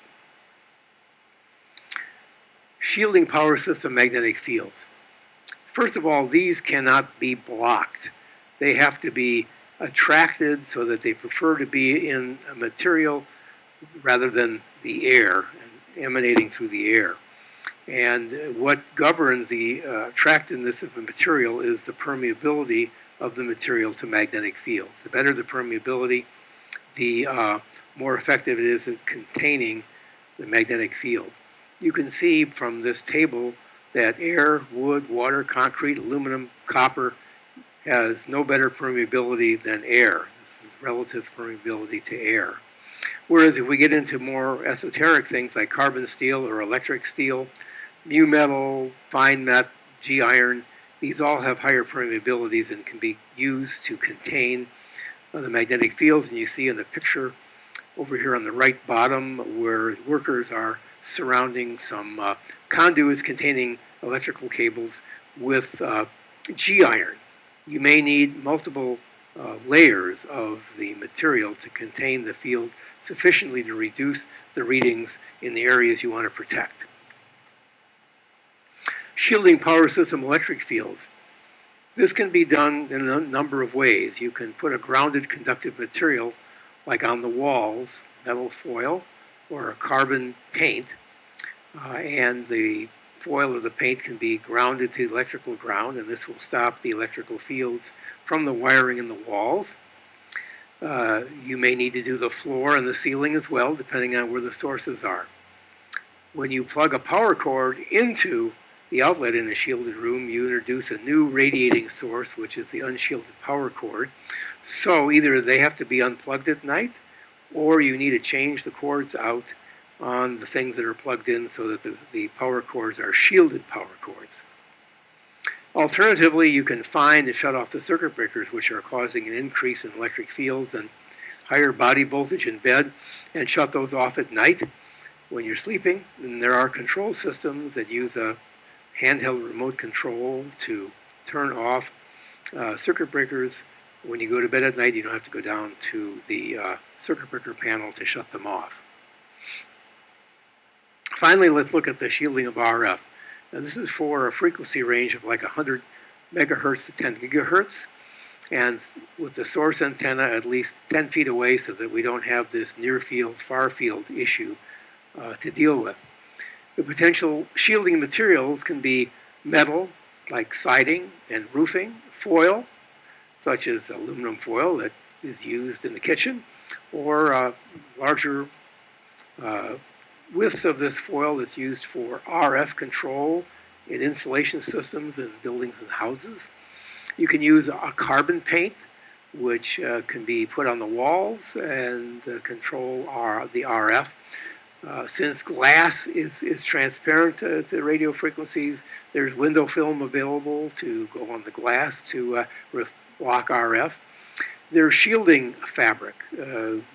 Shielding power system magnetic fields. First of all, these cannot be blocked. They have to be attracted so that they prefer to be in a material rather than the air, emanating through the air. And what governs the attractiveness of a material is the permeability of the material to magnetic fields. The better the permeability, the more effective it is at containing the magnetic field. You can see from this table that air, wood, water, concrete, aluminum, copper has no better permeability than air. This is relative permeability to air. Whereas if we get into more esoteric things like carbon steel or electric steel, mu metal, fine met, G iron, these all have higher permeabilities and can be used to contain the magnetic fields. And you see in the picture over here on the right bottom where workers are surrounding some conduits containing electrical cables with G iron. You may need multiple layers of the material to contain the field sufficiently to reduce the readings in the areas you want to protect. Shielding power system electric fields. This can be done in a number of ways. You can put a grounded conductive material like on the walls, metal foil or a carbon paint, and the foil or the paint can be grounded to the electrical ground, and this will stop the electrical fields from the wiring in the walls. You may need to do the floor and the ceiling as well, depending on where the sources are. When you plug a power cord into the outlet in a shielded room, you introduce a new radiating source, which is the unshielded power cord. So either they have to be unplugged at night, or you need to change the cords out on the things that are plugged in so that the power cords are shielded power cords. Alternatively, you can find and shut off the circuit breakers, which are causing an increase in electric fields, and higher body voltage in bed and shut those off at night when you're sleeping. And there are control systems that use a handheld remote control to turn off circuit breakers. When you go to bed at night, you don't have to go down to the circuit breaker panel to shut them off. Finally, let's look at the shielding of RF. Now, this is for a frequency range of like 100 megahertz to 10 gigahertz, and with the source antenna at least 10 feet away so that we don't have this near field, far field issue to deal with. The potential shielding materials can be metal, like siding and roofing, foil, such as aluminum foil that is used in the kitchen, or larger widths of this foil that's used for RF control in insulation systems in buildings and houses. You can use a carbon paint, which can be put on the walls and control the RF. Since glass is transparent to radio frequencies, there's window film available to go on the glass to block RF. There's shielding fabric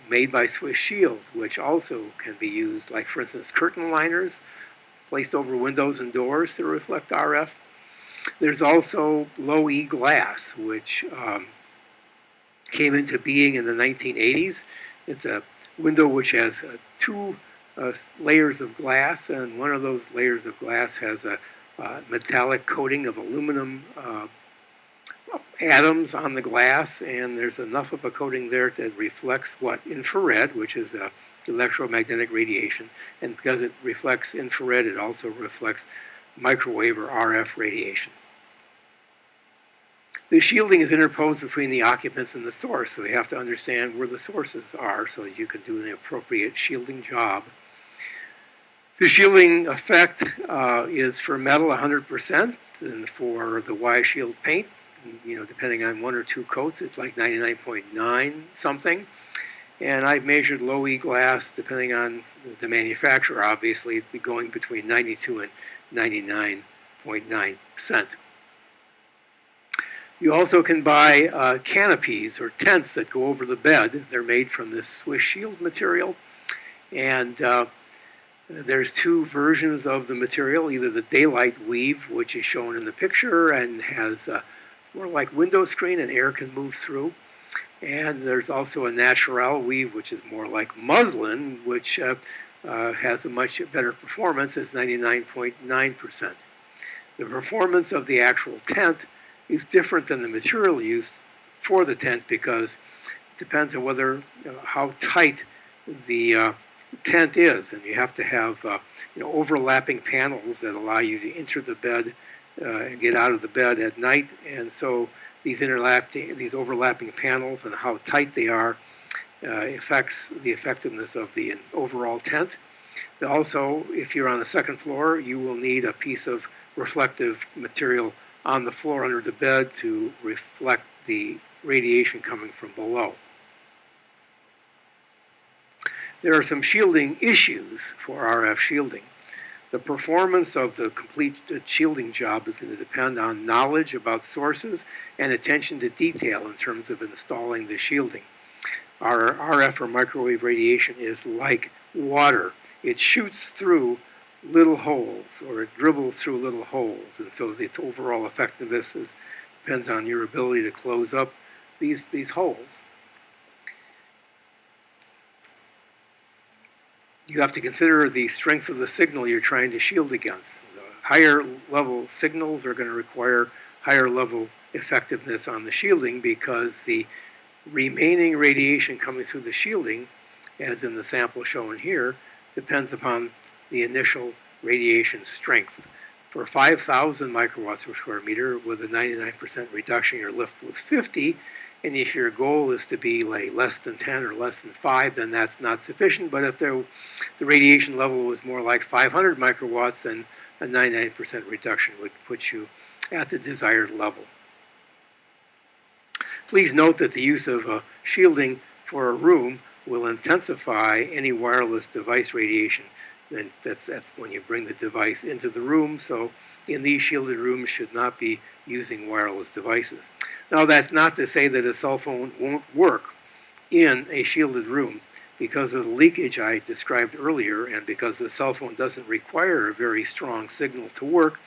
made by Swiss Shield, which also can be used, like for instance, curtain liners placed over windows and doors to reflect RF. There's also low E glass, which came into being in the 1980s. It's a window which has two layers of glass, and one of those layers of glass has a metallic coating of aluminum atoms on the glass, and there's enough of a coating there that reflects what? Infrared, which is electromagnetic radiation, and because it reflects infrared, it also reflects microwave or RF radiation. The shielding is interposed between the occupants and the source, so we have to understand where the sources are so that you can do an appropriate shielding job. The shielding effect is for metal 100%, and for the Y-Shield paint, depending on one or two coats, it's like 99.9 something. And I've measured low E glass, depending on the manufacturer, obviously, it'd be going between 92 and 99.9%. You also can buy canopies or tents that go over the bed. They're made from this Swiss Shield material. And there's two versions of the material, either the daylight weave, which is shown in the picture and has more like window screen and air can move through. And there's also a natural weave, which is more like muslin, which has a much better performance, it's 99.9%. The performance of the actual tent is different than the material used for the tent because it depends on whether, how tight the tent is, and you have to have overlapping panels that allow you to enter the bed and get out of the bed at night, and so these overlapping panels and how tight they are affects the effectiveness of the overall tent. Also, if you're on the second floor, you will need a piece of reflective material on the floor under the bed to reflect the radiation coming from below. There are some shielding issues for RF shielding. The performance of the complete shielding job is going to depend on knowledge about sources and attention to detail in terms of installing the shielding. Our RF or microwave radiation is like water. It shoots through little holes, or it dribbles through little holes, and so its overall effectiveness depends on your ability to close up these holes. You have to consider the strength of the signal you're trying to shield against. The higher level signals are going to require higher level effectiveness on the shielding because the remaining radiation coming through the shielding, as in the sample shown here, depends upon the initial radiation strength. For 5,000 microwatts per square meter with a 99% reduction, you're left with 50. And if your goal is to be like less than 10 or less than 5, then that's not sufficient. But if the radiation level was more like 500 microwatts, then a 99% reduction would put you at the desired level. Please note that the use of shielding for a room will intensify any wireless device radiation. Then that's when you bring the device into the room. So in these shielded rooms should not be using wireless devices. Now, that's not to say that a cell phone won't work. in a shielded room, because of the leakage I described earlier, and because the cell phone doesn't require a very strong signal to work,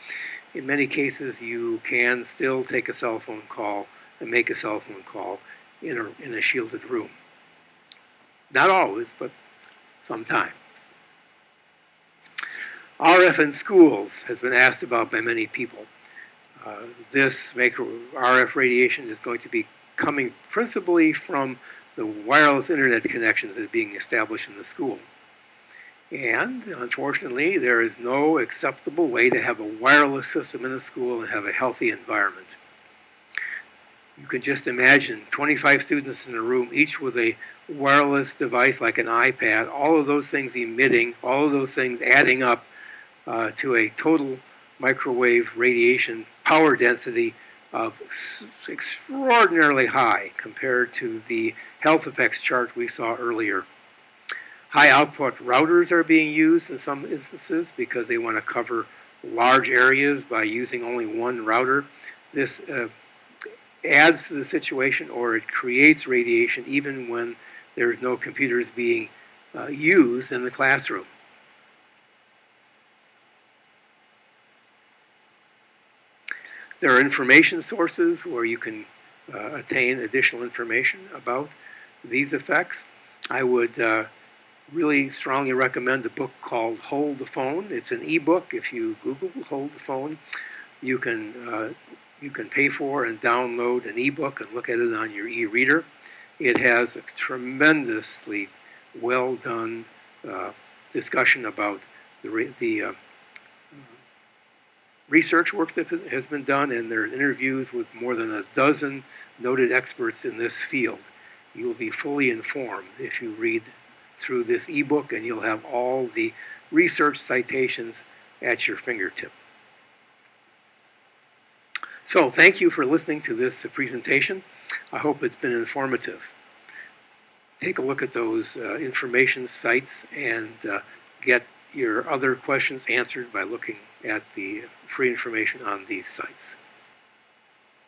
in many cases you can still take a cell phone call and make a cell phone call in a shielded room. Not always, but sometimes. RF in schools has been asked about by many people. This RF radiation is going to be coming principally from the wireless internet connections that are being established in the school. And unfortunately, there is no acceptable way to have a wireless system in a school and have a healthy environment. You can just imagine 25 students in a room, each with a wireless device like an iPad, all of those things emitting, all of those things adding up to a total microwave radiation power density of extraordinarily high compared to the health effects chart we saw earlier. High output routers are being used in some instances because they want to cover large areas by using only one router. This adds to the situation, or it creates radiation even when there's no computers being used in the classroom. There are information sources where you can attain additional information about these effects. I would really strongly recommend a book called Hold the Phone. It's an e-book. If you Google Hold the Phone, you can pay for and download an e-book and look at it on your e-reader. It has a tremendously well done discussion about the research work that has been done, and there are interviews with more than a dozen noted experts in this field. You will be fully informed if you read through this ebook, and you'll have all the research citations at your fingertip. So thank you for listening to this presentation. I hope it's been informative. Take a look at those information sites and get your other questions answered by looking at the free information on these sites.